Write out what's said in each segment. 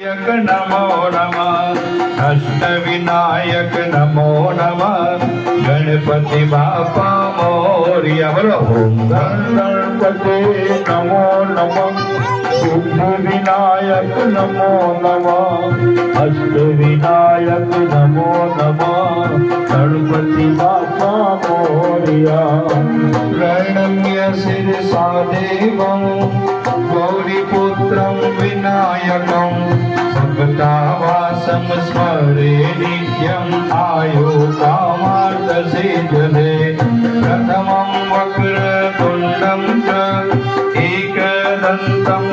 नमो नमः अष्टविनायक नमो नमः गणपति बापा मोरिया बोलो ओम गणपति नमो नमः सिद्धिविनायक नमो नमः अष्टविनायक नमो नमः गणपति बापा मोरिया प्रणम्य शिरसा देवं गौरीपुत्रं विनायकं भक्तावासं स्मरे नित्यम् आयु कामार्थसिद्धये प्रथमं वक्रतुण्डं च एकदन्तं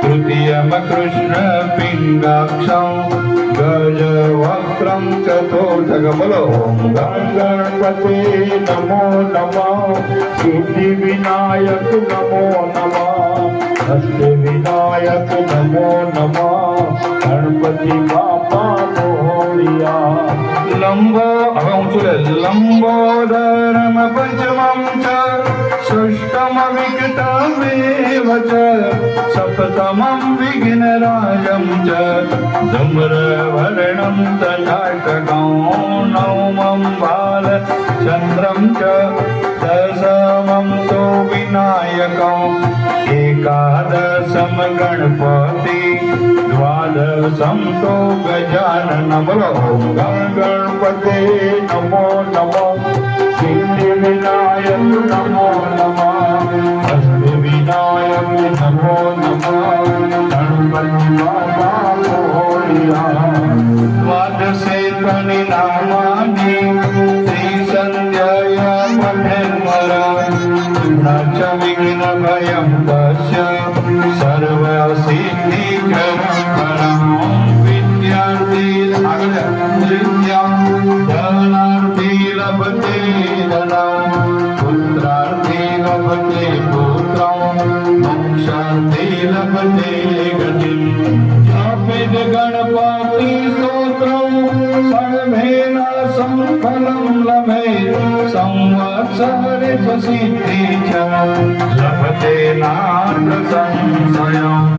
तृतीयं कृष्णपिङ्गाक्षं गजवक्त्रं चतुर्थकं बोलो ओम गणपते नमो नमः सिद्धिविनायक नमो नमः अष्टविनायक नमो नमः गणपति बापा मोरिया लंबो लंबोदरम पंचमं च षष्ठम विकटमेव च सप्तमं विघ्नराजं च धूम्रवर्णं तटाटकं नवमं बालचन्द्रं च दशमं तु विनायकम् एकादशं गणपति द्वादशं तो गजानन बोलो ओम गणपते नमो नमः सिद्धिविनायक नमो नमः अष्टविनायक नमो नमः गणपति बापा मोरिया द्वादशे तनि नामानि श्रीसन्ध्याया पठेन्मरा न च विघ्नभयं पश्य सर्वसिद्धिकरं विद्यार्थी धनार्थी लभते धनं पुत्रार्थी लभते पुत्रं मोक्षार्थी लभते गतिं जपेत् गणपति स्तोत्रं सर्वेण संफलं लभेत् संवत्सरे च सिद्धि च लभते नाथ संशयम्।